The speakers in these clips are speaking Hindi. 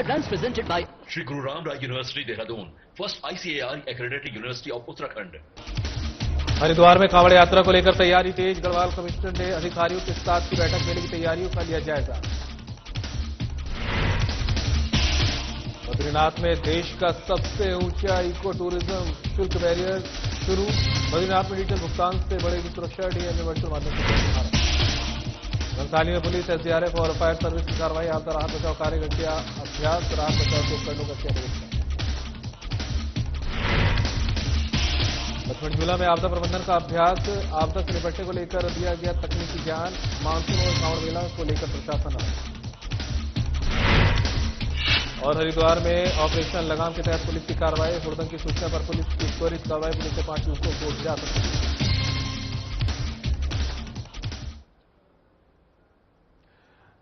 Programs presented by Shri Guru Ram Rai University, Dehradun, first ICAR accredited university of Uttarakhand. Haridwar में कांवड़ यात्रा को लेकर तैयारी तेज। गढ़वाल कमिश्नर ने अधिकारियों के साथ की बैठक मेले की तैयारियों का लिया जायजा। बद्रीनाथ में देश का सबसे ऊंचा इको टूरिज्म शुल्क बैरियर शुरू। बद्रीनाथ में डिजिटल भुगतान से बढ़ेगी सुरक्षा। डीएम ने वर्चुअल माध्यम से घनसाली में पुलिस, एसडीआरएफ और फायर सर्विस की कार्रवाई। आपदा राहत बचाव कार्य किया अभ्यास। राहत बचाव के उपकरणों का किया निरीक्षण। लक्ष्मण झूला में आपदा प्रबंधन का अभ्यास। आपदा से निपटने को लेकर दिया गया तकनीकी ज्ञान। मानसून और कांवड़ मेला को लेकर प्रशासन और हरिद्वार में ऑपरेशन लगाम के तहत पुलिस की कार्रवाई। हुड़दंग की सूचना पर पुलिस की त्वरित कार्रवाई। पुलिस ने 5 युवकों को हिरासत में लिया।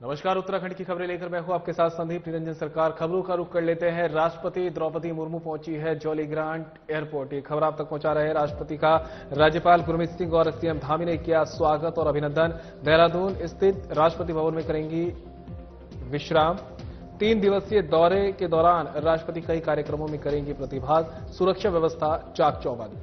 नमस्कार, उत्तराखंड की खबरें लेकर मैं हूं आपके साथ संदीप निरंजन सरकार। खबरों का रुख कर लेते हैं। राष्ट्रपति द्रौपदी मुर्मू पहुंची है जॉली ग्रांट एयरपोर्ट। ये खबर आप तक पहुंचा रहे हैं। राष्ट्रपति का राज्यपाल गुरमीत सिंह और सीएम धामी ने किया स्वागत और अभिनंदन। देहरादून स्थित राष्ट्रपति भवन में करेंगी विश्राम। 3 दिवसीय दौरे के दौरान राष्ट्रपति कई कार्यक्रमों में करेंगी प्रतिभाग। सुरक्षा व्यवस्था चाक चौबंद।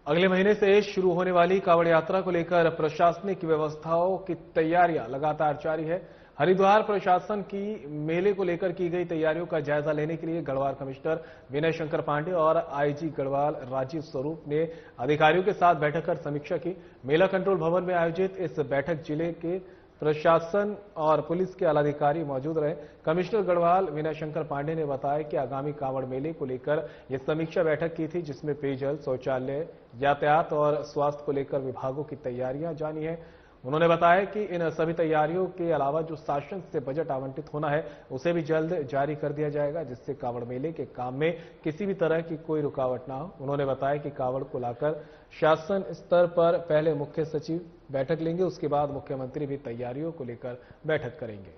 अगले महीने से शुरू होने वाली कांवड़ यात्रा को लेकर प्रशासनिक व्यवस्थाओं की तैयारियां लगातार जारी है। हरिद्वार प्रशासन की मेले को लेकर की गई तैयारियों का जायजा लेने के लिए गढ़वाल कमिश्नर विनय शंकर पांडे और आईजी गढ़वाल राजीव स्वरूप ने अधिकारियों के साथ बैठक कर समीक्षा की। मेला कंट्रोल भवन में आयोजित इस बैठक जिले के प्रशासन और पुलिस के आलाधिकारी मौजूद रहे। कमिश्नर गढ़वाल विनय शंकर पांडे ने बताया कि आगामी कांवड़ मेले को लेकर यह समीक्षा बैठक की थी, जिसमें पेयजल, शौचालय, यातायात और स्वास्थ्य को लेकर विभागों की तैयारियां जानी है। उन्होंने बताया कि इन सभी तैयारियों के अलावा जो शासन से बजट आवंटित होना है उसे भी जल्द जारी कर दिया जाएगा, जिससे कांवड़ मेले के काम में किसी भी तरह की कोई रुकावट ना हो। उन्होंने बताया कि कांवड़ को लाकर शासन स्तर पर पहले मुख्य सचिव बैठक लेंगे, उसके बाद मुख्यमंत्री भी तैयारियों को लेकर बैठक करेंगे।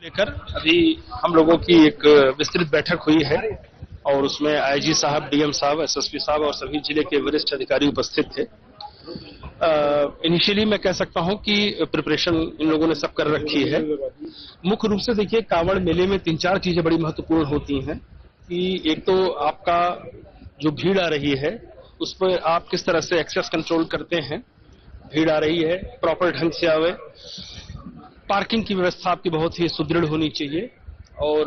लेकर अभी हम लोगों की एक विस्तृत बैठक हुई है और उसमें आईजी साहब, डीएम साहब, एसएसपी साहब और सभी जिले के वरिष्ठ अधिकारी उपस्थित थे। इनिशियली मैं कह सकता हूं कि प्रिपरेशन इन लोगों ने सब कर रखी है। मुख्य रूप से देखिए, कांवड़ मेले में 3-4 चीजें बड़ी महत्वपूर्ण होती हैं कि एक तो आपका जो भीड़ आ रही है उस पर आप किस तरह से एक्सेस कंट्रोल करते हैं। भीड़ आ रही है, प्रॉपर ढंग से आवे। पार्किंग की व्यवस्था आपकी बहुत ही सुदृढ़ होनी चाहिए और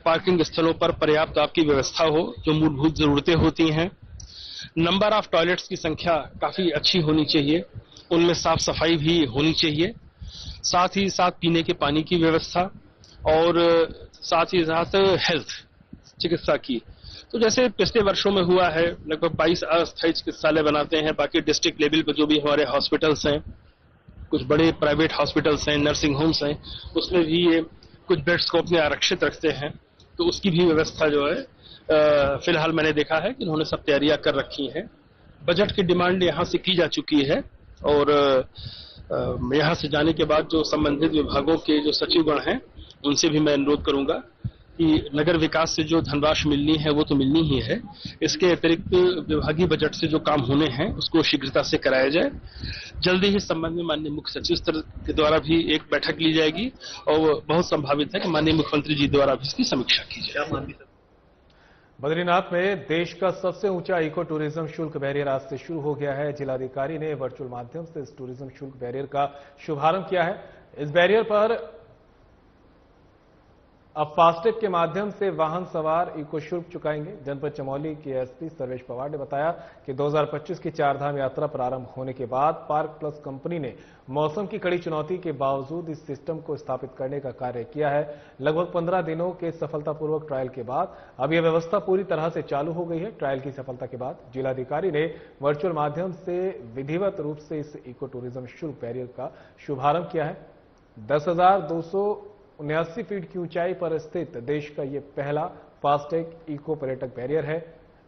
पार्किंग स्थलों पर पर्याप्त आपकी व्यवस्था हो, जो मूलभूत जरूरतें होती हैं। नंबर ऑफ टॉयलेट्स की संख्या काफी अच्छी होनी चाहिए, उनमें साफ सफाई भी होनी चाहिए। साथ ही साथ पीने के पानी की व्यवस्था और साथ ही साथ हेल्थ चिकित्सा की। तो जैसे पिछले वर्षों में हुआ है, लगभग 22 अस्थायी चिकित्सालय बनाते हैं। बाकी डिस्ट्रिक्ट लेवल पर जो भी हमारे हॉस्पिटल्स हैं, कुछ बड़े प्राइवेट हॉस्पिटल्स हैं, नर्सिंग होम्स हैं, उसमें भी ये कुछ बेड्स को अपने आरक्षित रखते हैं। तो उसकी भी व्यवस्था जो है फिलहाल मैंने देखा है कि उन्होंने सब तैयारियां कर रखी हैं। बजट की डिमांड यहां से की जा चुकी है और यहां से जाने के बाद जो संबंधित विभागों के जो सचिवगण हैं उनसे भी मैं अनुरोध करूंगा कि नगर विकास से जो धनराशि मिलनी है वो तो मिलनी ही है, इसके अतिरिक्त विभागीय बजट से जो काम होने हैं उसको शीघ्रता से कराया जाए। जल्दी ही संबंध में माननीय मुख्य सचिव स्तर के द्वारा भी एक बैठक ली जाएगी और बहुत संभावित है कि माननीय मुख्यमंत्री जी द्वारा भी इसकी समीक्षा की जाए। बद्रीनाथ में देश का सबसे ऊंचा इको टूरिज्म शुल्क बैरियर आज से शुरू हो गया है। जिलाधिकारी ने वर्चुअल माध्यम से इस टूरिज्म शुल्क बैरियर का शुभारंभ किया है। इस बैरियर पर अब फास्टैग के माध्यम से वाहन सवार इको शुल्क चुकाएंगे। जनपद चमोली के एसपी सर्वेश पवार ने बताया कि 2025 की 4 धाम यात्रा प्रारंभ होने के बाद पार्क प्लस कंपनी ने मौसम की कड़ी चुनौती के बावजूद इस सिस्टम को स्थापित करने का कार्य किया है। लगभग 15 दिनों के सफलतापूर्वक ट्रायल के बाद अब यह व्यवस्था पूरी तरह से चालू हो गई है। ट्रायल की सफलता के बाद जिलाधिकारी ने वर्चुअल माध्यम से विधिवत रूप से इस इको टूरिज्म शुल्क बैरियर का शुभारंभ किया है। 10,279 फीट की ऊंचाई पर स्थित देश का यह पहला फास्टैग इको पर्यटक बैरियर है।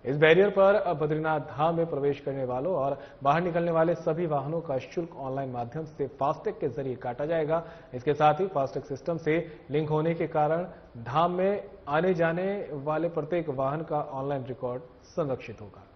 इस बैरियर पर बद्रीनाथ धाम में प्रवेश करने वालों और बाहर निकलने वाले सभी वाहनों का शुल्क ऑनलाइन माध्यम से फास्टैग के जरिए काटा जाएगा। इसके साथ ही फास्टैग सिस्टम से लिंक होने के कारण धाम में आने जाने वाले प्रत्येक वाहन का ऑनलाइन रिकॉर्ड संरक्षित होगा।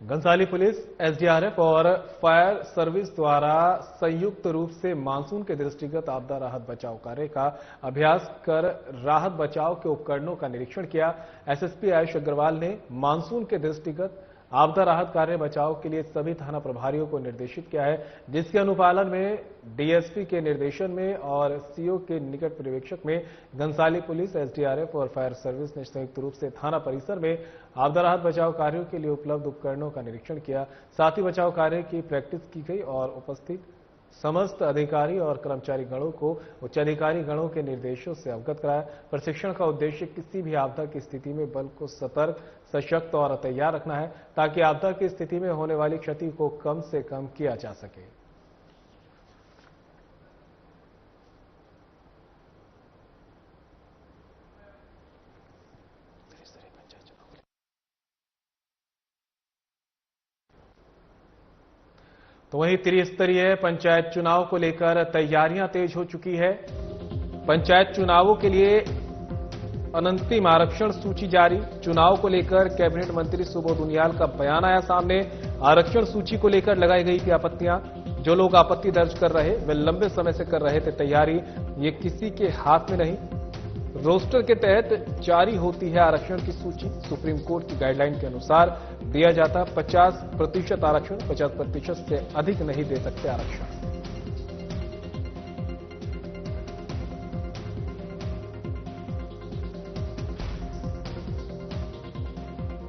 घनसाली पुलिस, एसडीआरएफ और फायर सर्विस द्वारा संयुक्त रूप से मानसून के दृष्टिगत आपदा राहत बचाव कार्य का अभ्यास कर राहत बचाव के उपकरणों का निरीक्षण किया। एसएसपी आयुष अग्रवाल ने मानसून के दृष्टिगत आपदा राहत कार्य बचाव के लिए सभी थाना प्रभारियों को निर्देशित किया है, जिसके अनुपालन में डीएसपी के निर्देशन में और सीओ के निकट पर्यवेक्षक में घनसाली पुलिस, एसडीआरएफ और फायर सर्विस ने संयुक्त रूप से थाना परिसर में आपदा राहत बचाव कार्यों के लिए उपलब्ध उपकरणों का निरीक्षण किया। साथ ही बचाव कार्य की प्रैक्टिस की गई और उपस्थित समस्त अधिकारी और कर्मचारी गणों को उच्चाधिकारी गणों के निर्देशों से अवगत कराया। प्रशिक्षण का उद्देश्य किसी भी आपदा की स्थिति में बल को सतर्क, सशक्त और तैयार रखना है, ताकि आपदा की स्थिति में होने वाली क्षति को कम से कम किया जा सके। तो वहीं त्रिस्तरीय पंचायत चुनाव को लेकर तैयारियां तेज हो चुकी है। पंचायत चुनावों के लिए अंतिम आरक्षण सूची जारी। चुनाव को लेकर कैबिनेट मंत्री सुबोध उनियाल का बयान आया सामने। आरक्षण सूची को लेकर लगाई गई थी आपत्तियां। जो लोग आपत्ति दर्ज कर रहे वे लंबे समय से कर रहे थे तैयारी, ये किसी के हाथ में नहीं। रोस्टर के तहत जारी होती है आरक्षण की सूची। सुप्रीम कोर्ट की गाइडलाइन के अनुसार दिया जाता 50% आरक्षण, 50% से अधिक नहीं दे सकते आरक्षण।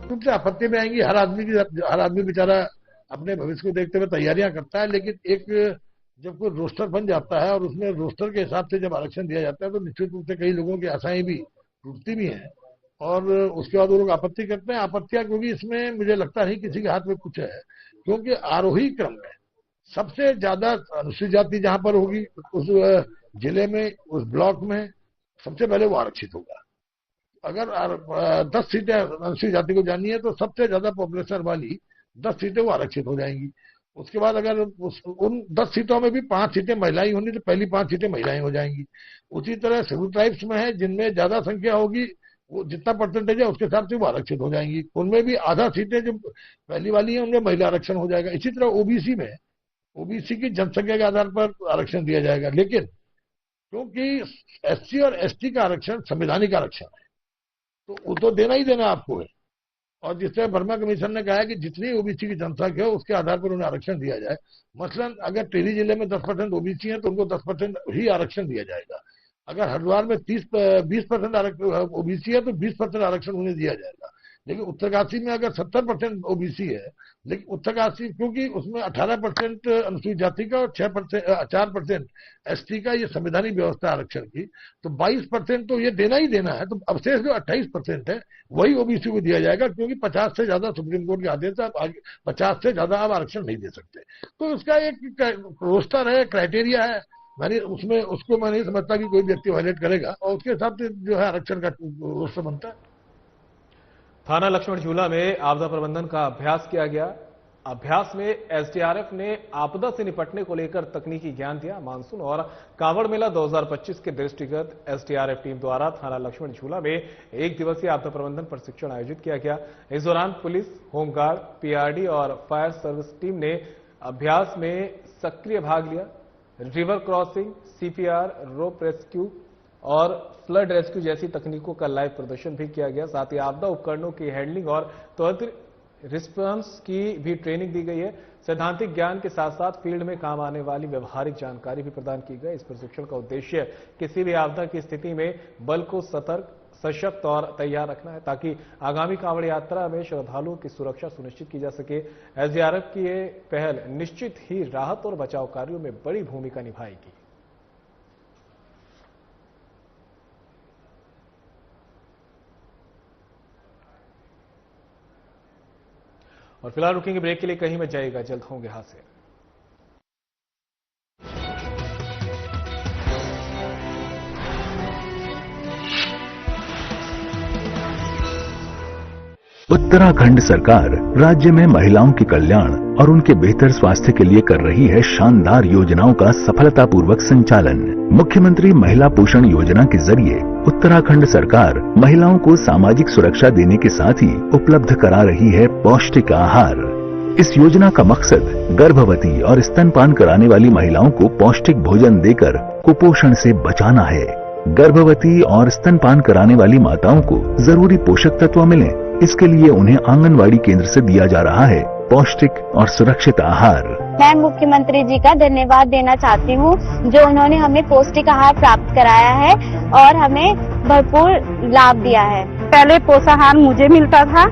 रूप से आपत्ति में आएंगी। हर आदमी बेचारा अपने भविष्य को देखते हुए तैयारियां करता है, लेकिन एक जब कोई रोस्टर बन जाता है और उसमें रोस्टर के हिसाब से जब आरक्षण दिया जाता है तो निश्चित रूप से कई लोगों की आशाएं भी टूटती भी हैं और उसके बाद वो लोग आपत्ति करते हैं। आपत्तियां क्योंकि इसमें मुझे लगता नहीं किसी के हाथ में कुछ है, क्योंकि आरोही क्रम में सबसे ज्यादा अनुसूचित जाति जहां पर होगी उस जिले में, उस ब्लॉक में सबसे पहले वो आरक्षित होगा। अगर 10 सीटें अनुसूचित जाति को जानी है तो सबसे ज्यादा पॉपुलेशन वाली 10 सीटें वो आरक्षित हो जाएंगी। उसके बाद अगर उन 10 सीटों में भी 5 सीटें महिलाएं होंगी तो पहली 5 सीटें महिलाएं हो जाएंगी। उसी तरह शेड्यूल ट्राइब्स में है, जिनमें ज्यादा संख्या होगी वो जितना परसेंटेज है उसके हिसाब से वो आरक्षित हो जाएंगी। उनमें भी आधा सीटें जो पहली वाली है उनमें महिला आरक्षण हो जाएगा। इसी तरह ओबीसी में, ओबीसी की जनसंख्या के आधार पर आरक्षण दिया जाएगा। लेकिन क्योंकि एससी और एसटी का आरक्षण संवैधानिक आरक्षण है तो वो तो देना ही देना आपको है। और जिस तरह वर्मा कमीशन ने कहा है कि जितनी ओबीसी की जनसंख्या है उसके आधार पर उन्हें आरक्षण दिया जाए। मसलन अगर टिहरी जिले में 10% ओबीसी है तो उनको 10% ही आरक्षण दिया जाएगा। अगर हरिद्वार में 20% ओबीसी है तो 20% आरक्षण उन्हें दिया जाएगा। लेकिन उत्तरकाशी में अगर 70% ओबीसी है, लेकिन उत्तरकाशी क्योंकि उसमें 18% अनुसूचित जाति का और 4% एसटी का ये संवैधानिक व्यवस्था आरक्षण की, तो 22% तो ये देना ही देना है। तो अवशेष जो 28% है वही ओबीसी को दिया जाएगा, क्योंकि 50 से ज्यादा सुप्रीम कोर्ट के आदेश से आप 50 से ज्यादा आप आरक्षण नहीं दे सकते। तो उसका एक रोस्टर है, क्राइटेरिया है। मैंने उसमें उसको मैं नहीं समझता कि कोई व्यक्ति वायलेट करेगा और उसके हिसाब से जो है आरक्षण का रोस्टर बनता है। थाना लक्ष्मण झूला में आपदा प्रबंधन का अभ्यास किया गया। अभ्यास में एसडीआरएफ ने आपदा से निपटने को लेकर तकनीकी ज्ञान दिया। मानसून और कांवड़ मेला 2025 के दृष्टिगत एसडीआरएफ टीम द्वारा थाना लक्ष्मण झूला में 1 दिवसीय आपदा प्रबंधन प्रशिक्षण आयोजित किया गया। इस दौरान पुलिस, होमगार्ड, पीआरडी और फायर सर्विस टीम ने अभ्यास में सक्रिय भाग लिया। रिवर क्रॉसिंग, सीपीआर, रोप रेस्क्यू और फ्लड रेस्क्यू जैसी तकनीकों का लाइव प्रदर्शन भी किया गया। साथ ही आपदा उपकरणों की हैंडलिंग और त्वरित रिस्पांस की भी ट्रेनिंग दी गई है। सैद्धांतिक ज्ञान के साथ साथ फील्ड में काम आने वाली व्यवहारिक जानकारी भी प्रदान की गई। इस प्रशिक्षण का उद्देश्य किसी भी आपदा की स्थिति में बल को सतर्क, सशक्त और तैयार रखना है, ताकि आगामी कांवड़ यात्रा में श्रद्धालुओं की सुरक्षा सुनिश्चित की जा सके। एसडीआरएफ की ये पहल निश्चित ही राहत और बचाव कार्यों में बड़ी भूमिका निभाएगी। और फिलहाल रुकेंगे ब्रेक के लिए, कहीं मत जाइएगा, जल्द होंगे हाजिर। उत्तराखंड सरकार राज्य में महिलाओं के कल्याण और उनके बेहतर स्वास्थ्य के लिए कर रही है शानदार योजनाओं का सफलतापूर्वक संचालन। मुख्यमंत्री महिला पोषण योजना के जरिए उत्तराखंड सरकार महिलाओं को सामाजिक सुरक्षा देने के साथ ही उपलब्ध करा रही है पौष्टिक आहार। इस योजना का मकसद गर्भवती और स्तनपान कराने वाली महिलाओं को पौष्टिक भोजन देकर कुपोषण से बचाना है। गर्भवती और स्तनपान कराने वाली माताओं को जरूरी पोषक तत्व मिलें, इसके लिए उन्हें आंगनवाड़ी केंद्र से दिया जा रहा है पौष्टिक और सुरक्षित आहार। मैं मुख्यमंत्री जी का धन्यवाद देना चाहती हूँ, जो उन्होंने हमें पौष्टिक आहार प्राप्त कराया है और हमें भरपूर लाभ दिया है। पहले पोषाहार मुझे मिलता था,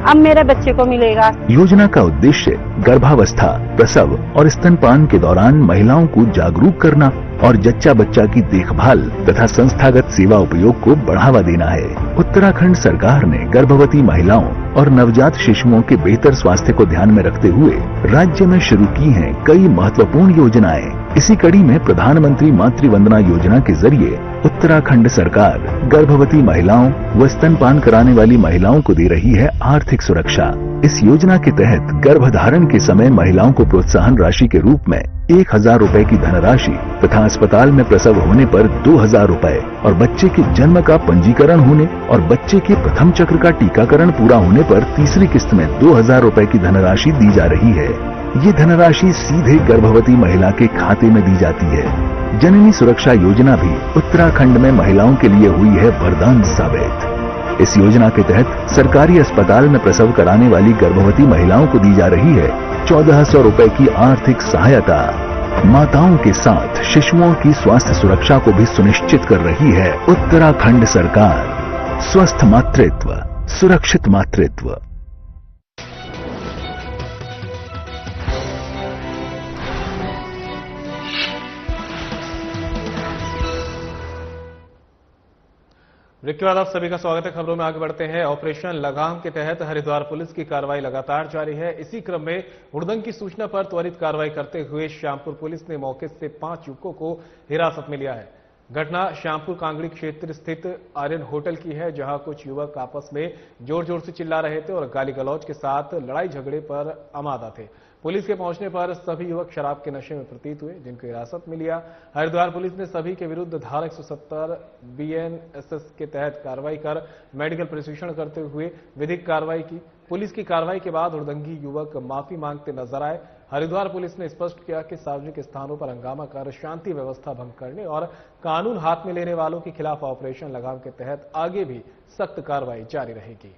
अब मेरे बच्चे को मिलेगा। योजना का उद्देश्य गर्भावस्था, प्रसव और स्तनपान के दौरान महिलाओं को जागरूक करना और जच्चा बच्चा की देखभाल तथा संस्थागत सेवा उपयोग को बढ़ावा देना है। उत्तराखंड सरकार ने गर्भवती महिलाओं और नवजात शिशुओं के बेहतर स्वास्थ्य को ध्यान में रखते हुए राज्य में शुरू की हैं कई महत्वपूर्ण योजनाएं। इसी कड़ी में प्रधानमंत्री मातृ वंदना योजना के जरिए उत्तराखंड सरकार गर्भवती महिलाओं व स्तनपान कराने वाली महिलाओं को दे रही है आर्थिक सुरक्षा। इस योजना के तहत गर्भधारण के समय महिलाओं को प्रोत्साहन राशि के रूप में 1000 रुपए की धनराशि तथा अस्पताल में प्रसव होने पर 2000 रुपए और बच्चे के जन्म का पंजीकरण होने और बच्चे के प्रथम चक्र का टीकाकरण पूरा होने पर तीसरी किस्त में 2000 रुपए की धनराशि दी जा रही है। ये धनराशि सीधे गर्भवती महिला के खाते में दी जाती है। जननी सुरक्षा योजना भी उत्तराखंड में महिलाओं के लिए हुई है वरदान साबित। इस योजना के तहत सरकारी अस्पताल में प्रसव कराने वाली गर्भवती महिलाओं को दी जा रही है 1400 रुपए की आर्थिक सहायता। माताओं के साथ शिशुओं की स्वास्थ्य सुरक्षा को भी सुनिश्चित कर रही है उत्तराखंड सरकार। स्वस्थ मातृत्व, सुरक्षित मातृत्व। ब्रेक के बाद आप सभी का स्वागत है। खबरों में आगे बढ़ते हैं। ऑपरेशन लगाम के तहत हरिद्वार पुलिस की कार्रवाई लगातार जारी है। इसी क्रम में हुड़दंग की सूचना पर त्वरित कार्रवाई करते हुए श्यामपुर पुलिस ने मौके से 5 युवकों को हिरासत में लिया है। घटना श्यामपुर कांगड़ी क्षेत्र स्थित आर्यन होटल की है, जहां कुछ युवक आपस में जोर जोर से चिल्ला रहे थे और गाली गलौज के साथ लड़ाई झगड़े पर आमादा थे। पुलिस के पहुंचने पर सभी युवक शराब के नशे में प्रतीत हुए, जिनको हिरासत में लिया। हरिद्वार पुलिस ने सभी के विरुद्ध धारा 170 BNSS के तहत कार्रवाई कर मेडिकल प्रशिक्षण करते हुए विधिक कार्रवाई की। पुलिस की कार्रवाई के बाद हुड़दंगी युवक माफी मांगते नजर आए। हरिद्वार पुलिस ने स्पष्ट किया कि सार्वजनिक स्थानों पर हंगामा कर शांति व्यवस्था भंग करने और कानून हाथ में लेने वालों के खिलाफ ऑपरेशन लगाम के तहत आगे भी सख्त कार्रवाई जारी रहेगी।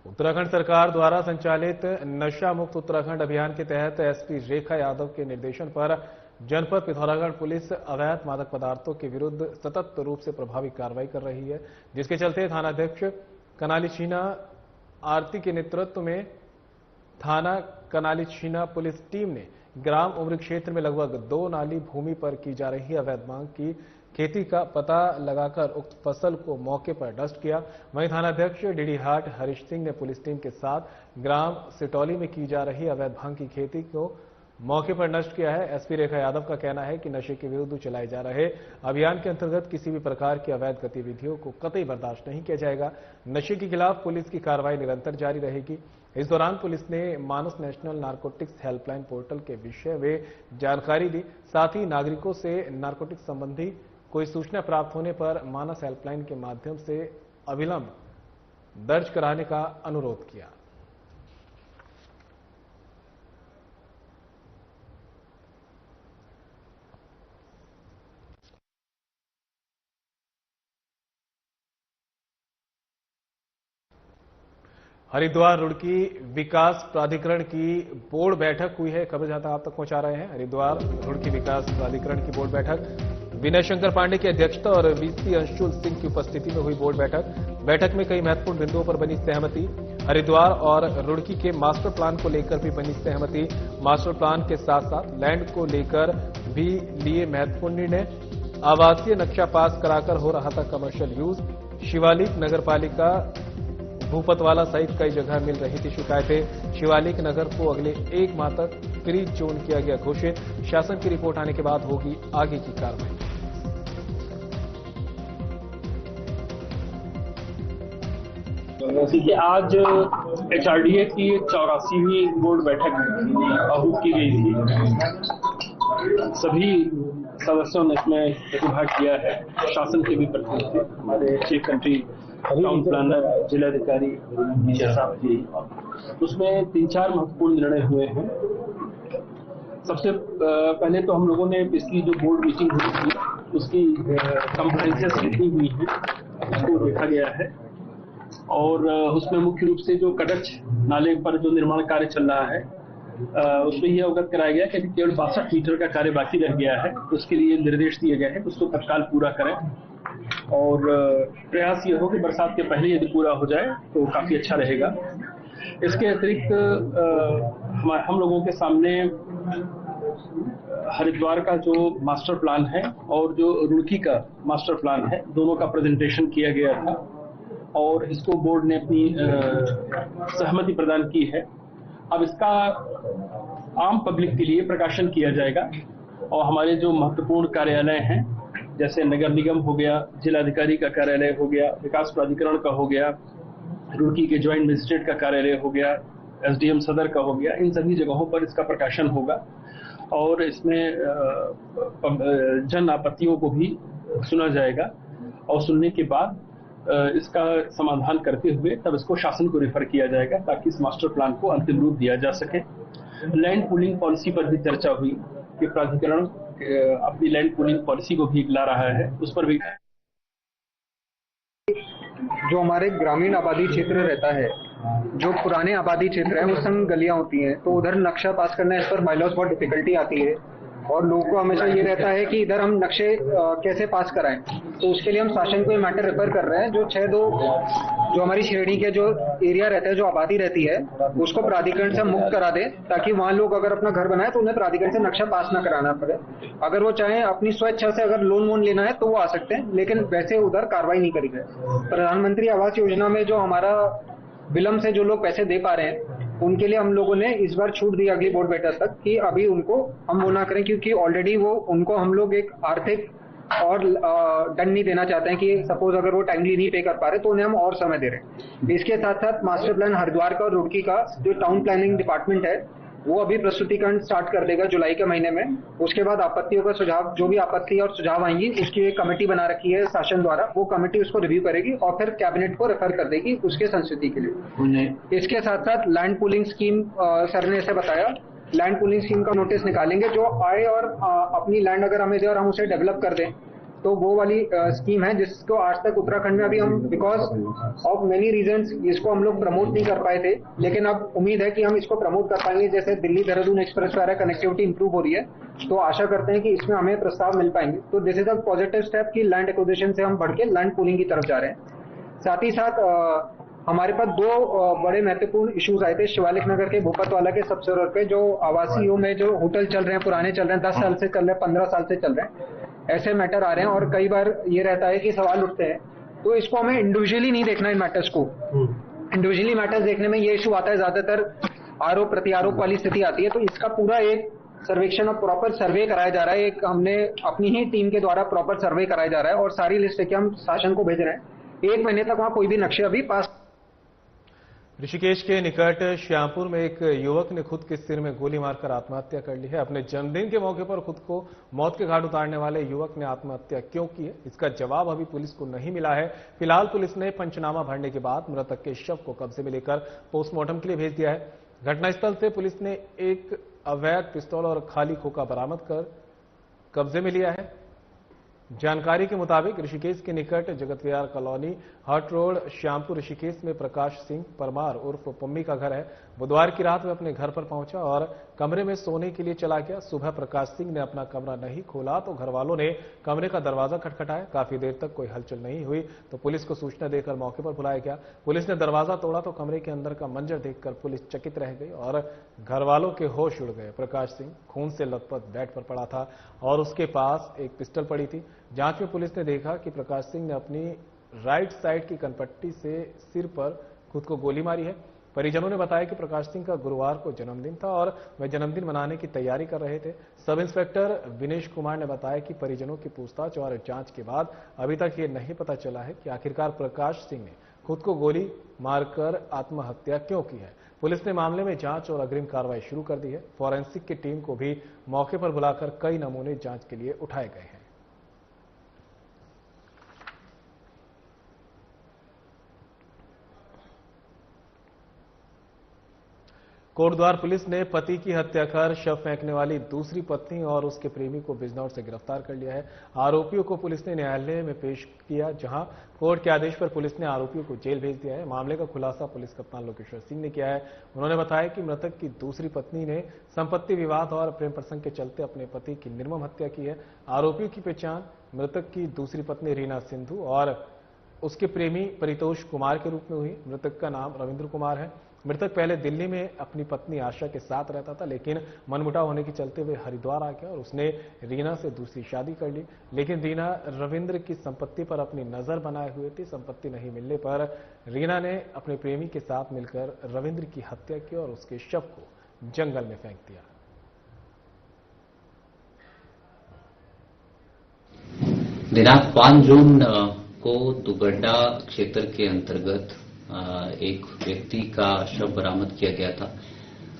उत्तराखंड सरकार द्वारा संचालित नशा मुक्त उत्तराखंड अभियान के तहत SP रेखा यादव के निर्देशन पर जनपद पिथौरागढ़ पुलिस अवैध मादक पदार्थों के विरुद्ध सतत रूप से प्रभावी कार्रवाई कर रही है, जिसके चलते थानाध्यक्ष कनाली छीना आरती के नेतृत्व में थाना कनाली छीना पुलिस टीम ने ग्राम उम्र क्षेत्र में लगभग 2 नाली भूमि पर की जा रही अवैध मांग की खेती का पता लगाकर उक्त फसल को मौके पर नष्ट किया। वहीं थानाध्यक्ष डीडी हाट हरीश सिंह ने पुलिस टीम के साथ ग्राम सिटौली में की जा रही अवैध भांग की खेती को मौके पर नष्ट किया है। SP रेखा यादव का कहना है कि नशे के विरुद्ध चलाए जा रहे अभियान के अंतर्गत किसी भी प्रकार की अवैध गतिविधियों को कतई बर्दाश्त नहीं किया जाएगा। नशे के खिलाफ पुलिस की कार्रवाई निरंतर जारी रहेगी। इस दौरान पुलिस ने मानस नेशनल नारकोटिक्स हेल्पलाइन पोर्टल के विषय में जानकारी दी। साथ ही नागरिकों से नारकोटिक्स संबंधी कोई सूचना प्राप्त होने पर मानस हेल्पलाइन के माध्यम से अविलंब दर्ज कराने का अनुरोध किया। हरिद्वार रुड़की विकास प्राधिकरण की बोर्ड बैठक हुई है। खबर जहां आप तक पहुंचा रहे हैं। हरिद्वार रुड़की विकास प्राधिकरण की बोर्ड बैठक विनय शंकर पांडे की अध्यक्षता और VC अंशुल सिंह की उपस्थिति में हुई बोर्ड बैठक में कई महत्वपूर्ण बिंदुओं पर बनी सहमति। हरिद्वार और रुड़की के मास्टर प्लान को लेकर भी बनी सहमति। मास्टर प्लान के साथ साथ लैंड को लेकर भी लिए महत्वपूर्ण निर्णय। आवासीय नक्शा पास कराकर हो रहा था कमर्शियल यूज। शिवालिक नगरपालिका भूपतवाला सहित कई जगह मिल रही थी शिकायतें। शिवालिक नगर को अगले 1 माह तक फ्री जोन किया गया घोषित। शासन की रिपोर्ट आने के बाद होगी आगे की कार्रवाई। देखिए, आज HRDA की 84वीं बोर्ड बैठक आहूत की गई थी। सभी सदस्यों ने इसमें प्रतिभाग किया है। शासन के भी प्रतिनिधि थे, हमारे चीफ कंट्री टाउन प्लानर, जिलाधिकारी साहब जी। उसमें 3-4 महत्वपूर्ण निर्णय हुए हैं। सबसे पहले तो हम लोगों ने पिछली जो बोर्ड मीटिंग हुई थी उसकी कंप्रेहेंसिव लिखी हुई है, उसको देखा गया है और उसमें मुख्य रूप से जो कटच नाले पर जो निर्माण कार्य चल रहा है उसमें यह अवगत कराया गया कि केवल 62 मीटर का कार्य बाकी रह गया है। उसके लिए निर्देश दिए गए हैं कि उसको तत्काल पूरा करें और प्रयास ये हो कि बरसात के पहले यदि पूरा हो जाए तो काफी अच्छा रहेगा। इसके अतिरिक्त हम लोगों के सामने हरिद्वार का जो मास्टर प्लान है और जो रुड़की का मास्टर प्लान है, दोनों का प्रेजेंटेशन किया गया था और इसको बोर्ड ने अपनी सहमति प्रदान की है। अब इसका आम पब्लिक के लिए प्रकाशन किया जाएगा और हमारे जो महत्वपूर्ण कार्यालय हैं जैसे नगर निगम हो गया, जिलाधिकारी का कार्यालय हो गया, विकास प्राधिकरण का हो गया, रुड़की के ज्वाइंट मजिस्ट्रेट का कार्यालय हो गया, SDM सदर का हो गया, इन सभी जगहों पर इसका प्रकाशन होगा और इसमें जन आपत्तियों को भी सुना जाएगा और सुनने के बाद इसका समाधान करते हुए तब इसको शासन को रेफर किया जाएगा ताकि इस मास्टर प्लान को अंतिम रूप दिया जा सके। लैंड पूलिंग पॉलिसी पर भी चर्चा हुई कि प्राधिकरण अपनी लैंड पूलिंग पॉलिसी को भी ला रहा है, उस पर भी। जो हमारे ग्रामीण आबादी क्षेत्र रहता है, जो पुराने आबादी क्षेत्र है, वो संग गलियां होती हैं, तो उधर नक्शा पास करना, इस पर बायलॉज बहुत डिफिकल्टी आती है और लोगों को हमेशा ये रहता है कि इधर हम नक्शे कैसे पास कराएं। तो उसके लिए हम शासन को ये मैटर रेफर कर रहे हैं। जो 6-2 जो हमारी श्रेणी के जो एरिया रहता है, जो आबादी रहती है, उसको प्राधिकरण से मुक्त करा दें ताकि वहां लोग अगर अपना घर बनाए तो उन्हें प्राधिकरण से नक्शा पास ना कराना पड़े। अगर वो चाहें अपनी स्वेच्छा से अगर लोन वोन लेना है तो वो आ सकते हैं, लेकिन वैसे उधर कार्रवाई नहीं करी गई। प्रधानमंत्री आवास योजना में जो हमारा विलम्ब से जो लोग पैसे दे पा रहे हैं उनके लिए हम लोगों ने इस बार छूट दी अगली बोर्ड बैठक तक कि अभी उनको हम वो ना करें, क्योंकि ऑलरेडी वो उनको हम लोग एक आर्थिक और दंड नहीं देना चाहते हैं कि सपोज अगर वो टाइमली नहीं पे कर पा रहे तो उन्हें हम और समय दे रहे हैं। इसके साथ साथ मास्टर प्लान हरिद्वार का और रुड़की का जो टाउन प्लानिंग डिपार्टमेंट है वो अभी प्रस्तुतिकरण स्टार्ट कर देगा जुलाई के महीने में। उसके बाद आपत्तियों का सुझाव, जो भी आपत्ति और सुझाव आएंगी उसकी एक कमेटी बना रखी है शासन द्वारा, वो कमेटी उसको रिव्यू करेगी और फिर कैबिनेट को रेफर कर देगी उसके संस्तुति के लिए। इसके साथ साथ लैंड पूलिंग स्कीम, सर ने ऐसे बताया, लैंड पूलिंग स्कीम का नोटिस निकालेंगे। जो आए और अपनी लैंड अगर हमें दे और हम उसे डेवलप कर दें तो वो वाली स्कीम है जिसको आज तक उत्तराखंड में अभी हम बिकॉज ऑफ मेनी रीजंस इसको हम लोग प्रमोट नहीं कर पाए थे, लेकिन अब उम्मीद है कि हम इसको प्रमोट कर पाएंगे। जैसे दिल्ली देहरादून एक्सप्रेस द्वारा कनेक्टिविटी इंप्रूव हो रही है, तो आशा करते हैं कि इसमें हमें प्रस्ताव मिल पाएंगे। तो this is a positive step कि लैंड एक्विजिशन से हम बढ़ के लैंड पूलिंग की तरफ जा रहे हैं। साथ ही साथ हमारे पास 2 बड़े महत्वपूर्ण इश्यूज आए थे शिवालिक नगर के भूपतवाला के सबसे पे, जो आवासीयों में जो होटल चल रहे हैं, पुराने चल रहे हैं, 10 साल से चल रहे हैं, 15 साल से चल रहे हैं, ऐसे मैटर आ रहे हैं और कई बार ये रहता है कि सवाल उठते हैं। तो इसको हमें इंडिविजुअली नहीं देखना इन मैटर्स को। इंडिविजुअली मैटर्स देखने में ये इशू आता है, ज्यादातर आरोप प्रत्यारोप वाली स्थिति आती है। तो इसका पूरा एक सर्वेक्षण और प्रॉपर सर्वे कराया जा रहा है। एक हमने अपनी ही टीम के द्वारा प्रॉपर सर्वे कराया जा रहा है और सारी लिस्ट के हम शासन को भेज रहे हैं। 1 महीने तक वहां कोई भी नक्शे अभी पास। ऋषिकेश के निकट श्यामपुर में एक युवक ने खुद के सिर में गोली मारकर आत्महत्या कर ली है। अपने जन्मदिन के मौके पर खुद को मौत के घाट उतारने वाले युवक ने आत्महत्या क्यों की है, इसका जवाब अभी पुलिस को नहीं मिला है। फिलहाल पुलिस ने पंचनामा भरने के बाद मृतक के शव को कब्जे में लेकर पोस्टमार्टम के लिए भेज दिया है। घटनास्थल से पुलिस ने एक अवैध पिस्तौल और खाली खोखा बरामद कर कब्जे में लिया है। जानकारी के मुताबिक ऋषिकेश के निकट जगत विहार कॉलोनी हट रोड श्यामपुर ऋषिकेश में प्रकाश सिंह परमार उर्फ पम्मी का घर है। बुधवार की रात में अपने घर पर पहुंचा और कमरे में सोने के लिए चला गया। सुबह प्रकाश सिंह ने अपना कमरा नहीं खोला तो घर वालों ने कमरे का दरवाजा खटखटाया। काफी देर तक कोई हलचल नहीं हुई तो पुलिस को सूचना देकर मौके पर बुलाया गया। पुलिस ने दरवाजा तोड़ा तो कमरे के अंदर का मंजर देखकर पुलिस चकित रह गई और घर वालों के होश उड़ गए। प्रकाश सिंह खून से लथपथ बेड पर पड़ा था और उसके पास एक पिस्टल पड़ी थी। जांच में पुलिस ने देखा कि प्रकाश सिंह ने अपनी राइट साइड की कनपट्टी से सिर पर खुद को गोली मारी है। परिजनों ने बताया कि प्रकाश सिंह का गुरुवार को जन्मदिन था और वह जन्मदिन मनाने की तैयारी कर रहे थे। सब इंस्पेक्टर विनेश कुमार ने बताया कि परिजनों की पूछताछ और जांच के बाद अभी तक ये नहीं पता चला है कि आखिरकार प्रकाश सिंह ने खुद को गोली मारकर आत्महत्या क्यों की है। पुलिस ने मामले में जांच और अग्रिम कार्रवाई शुरू कर दी है। फॉरेंसिक की टीम को भी मौके पर बुलाकर कई नमूने जांच के लिए उठाए गए हैं। कोटद्वार पुलिस ने पति की हत्या कर शव फेंकने वाली दूसरी पत्नी और उसके प्रेमी को बिजनौर से गिरफ्तार कर लिया है। आरोपियों को पुलिस ने न्यायालय में पेश किया, जहां कोर्ट के आदेश पर पुलिस ने आरोपियों को जेल भेज दिया है। मामले का खुलासा पुलिस कप्तान लोकेश्वर सिंह ने किया है। उन्होंने बताया कि मृतक की दूसरी पत्नी ने संपत्ति विवाद और प्रेम प्रसंग के चलते अपने पति की निर्मम हत्या की है। आरोपियों की पहचान मृतक की दूसरी पत्नी रीना सिंधु और उसके प्रेमी परितोष कुमार के रूप में हुई। मृतक का नाम रविंद्र कुमार है। मृतक पहले दिल्ली में अपनी पत्नी आशा के साथ रहता था, लेकिन मनमुटाव होने के चलते वे हरिद्वार आ गया और उसने रीना से दूसरी शादी कर ली। लेकिन रीना रविंद्र की संपत्ति पर अपनी नजर बनाए हुए थी। संपत्ति नहीं मिलने पर रीना ने अपने प्रेमी के साथ मिलकर रविंद्र की हत्या की और उसके शव को जंगल में फेंक दिया। दिनांक 5 जून को दुगड्डा क्षेत्र के अंतर्गत एक व्यक्ति का शव बरामद किया गया था।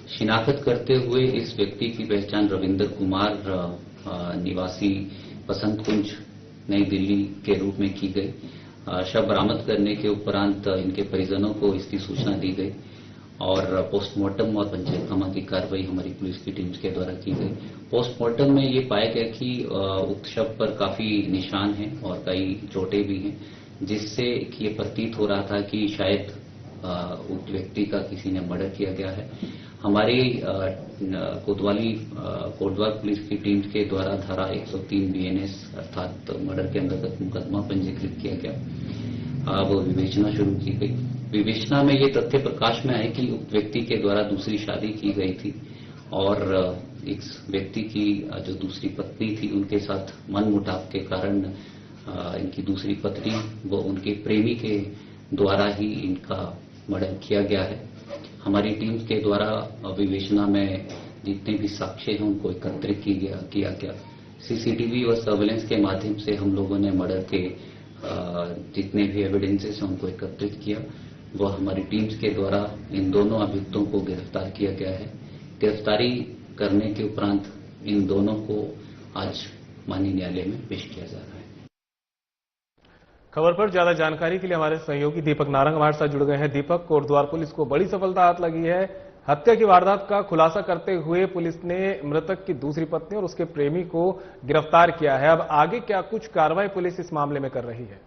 शिनाख्त करते हुए इस व्यक्ति की पहचान रविंद्र कुमार निवासी बसंत कुंज नई दिल्ली के रूप में की गई। शव बरामद करने के उपरांत इनके परिजनों को इसकी सूचना दी गई और पोस्टमार्टम और पंचनामा की कार्रवाई हमारी पुलिस की टीम के द्वारा की गई। पोस्टमार्टम में ये पाया गया कि उक्त शव पर काफी निशान हैं और कई चोटें भी हैं, जिससे कि ये प्रतीत हो रहा था कि शायद उक्त व्यक्ति का किसी ने मर्डर किया गया है। हमारी कोतवाली पुलिस की टीम के द्वारा धारा 103 BNS अर्थात मर्डर के अंतर्गत मुकदमा पंजीकृत किया गया। अब विवेचना शुरू की गई। विवेचना में ये तथ्य प्रकाश में आए कि उक्त व्यक्ति के द्वारा दूसरी शादी की गई थी और इस व्यक्ति की जो दूसरी पत्नी थी उनके साथ मनमुटाव के कारण इनकी दूसरी पत्नी व उनके प्रेमी के द्वारा ही इनका मर्डर किया गया है। हमारी टीम के द्वारा विवेचना में जितने भी साक्ष्य हैं उनको एकत्रित किया गया। CCTV व सर्वेलेंस के माध्यम से हम लोगों ने मर्डर के जितने भी एविडेंसेस हैं उनको एकत्रित किया वह हमारी टीम्स के द्वारा इन दोनों अभियुक्तों को गिरफ्तार किया गया है। गिरफ्तारी करने के उपरांत इन दोनों को आज माननीय न्यायालय में पेश किया जा रहा है। खबर पर ज्यादा जानकारी के लिए हमारे सहयोगी दीपक नारंग हमारे साथ जुड़ गए हैं। दीपक, कोटद्वार पुलिस को बड़ी सफलता हाथ लगी है। हत्या की वारदात का खुलासा करते हुए पुलिस ने मृतक की दूसरी पत्नी और उसके प्रेमी को गिरफ्तार किया है। अब आगे क्या कुछ कार्रवाई पुलिस इस मामले में कर रही है?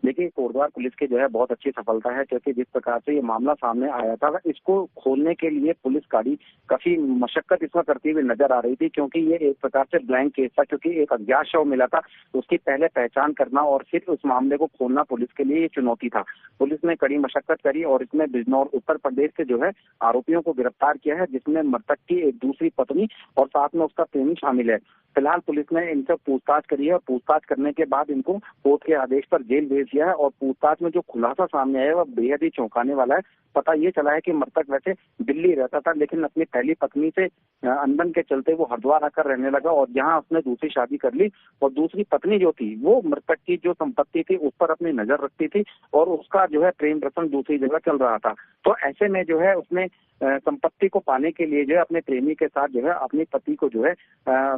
देखिए, कोटद्वार पुलिस की जो है बहुत अच्छी सफलता है, क्योंकि जिस प्रकार से ये मामला सामने आया था इसको खोलने के लिए पुलिस गाड़ी काफी मशक्कत इसमें करती हुई नजर आ रही थी, क्योंकि ये एक प्रकार से ब्लैंक केस था। क्योंकि एक अज्ञात शव मिला था, उसकी पहले पहचान करना और फिर उस मामले को खोलना पुलिस के लिए ये चुनौती था। पुलिस ने कड़ी मशक्कत करी और इसमें बिजनौर उत्तर प्रदेश से जो है आरोपियों को गिरफ्तार किया है, जिसमें मृतक की एक दूसरी पत्नी और साथ में उसका प्रेमी शामिल है। फिलहाल पुलिस ने इनसे पूछताछ करी है और पूछताछ करने के बाद इनको कोर्ट के आदेश पर जेल भेज दिया है। और पूछताछ में जो खुलासा सामने आया है वह बेहद ही चौंकाने वाला है। पता ये चला है कि मृतक वैसे दिल्ली रहता था, लेकिन अपनी पहली पत्नी से अनबन के चलते वो हरिद्वार आकर रहने लगा और यहाँ उसने दूसरी शादी कर ली। और दूसरी पत्नी जो थी वो मृतक की जो संपत्ति थी उस पर अपनी नजर रखती थी और उसका जो है प्रेम प्रसंग दूसरी जगह चल रहा था। तो ऐसे में जो है उसने संपत्ति को पाने के लिए जो है अपने प्रेमी के साथ जो है अपनी पति को जो है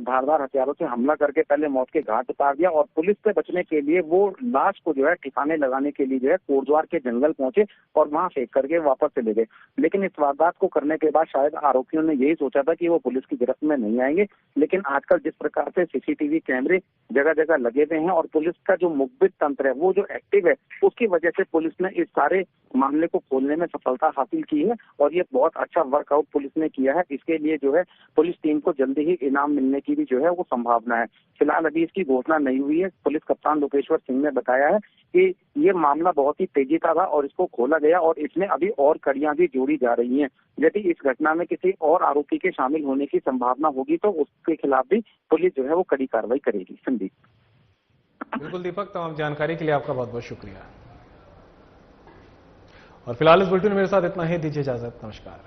धारदार हथियारों से हमला करके पहले मौत के घाट उतार दिया। और पुलिस से बचने के लिए वो लाश को जो है ठिकाने लगाने के लिए जो है कोटद्वार के जंगल पहुंचे और वहां फेंक करके वापस चले गए। लेकिन इस वारदात को करने के बाद शायद आरोपियों ने यही सोचा था कि वो पुलिस की गिरफ्त में नहीं आएंगे, लेकिन आजकल जिस प्रकार से CCTV कैमरे जगह जगह लगे हुए हैं और पुलिस का जो मुखबिर तंत्र है वो जो एक्टिव है, उसकी वजह से पुलिस ने इस सारे मामले को खोलने में सफलता हासिल की है और ये बहुत अच्छा वर्कआउट पुलिस ने किया है। इसके लिए जो है पुलिस टीम को जल्दी ही इनाम मिलने की भी जो है वो संभावना है। फिलहाल अभी इसकी घोषणा नहीं हुई है। पुलिस कप्तान लोकेश्वर सिंह ने बताया है कि ये मामला बहुत ही तेजी का था और इसको खोला गया और इसमें अभी और कड़ियां भी जोड़ी जा रही हैं। यदि इस घटना में किसी और आरोपी के शामिल होने की संभावना होगी तो उसके खिलाफ भी पुलिस जो है वो कड़ी कार्रवाई करेगी। संदीप। बिल्कुल दीपक, तमाम जानकारी के लिए आपका बहुत बहुत शुक्रिया। और फिलहाल इस बुलेटिन में मेरे साथ इतना ही। दीजिए इजाजत। नमस्कार।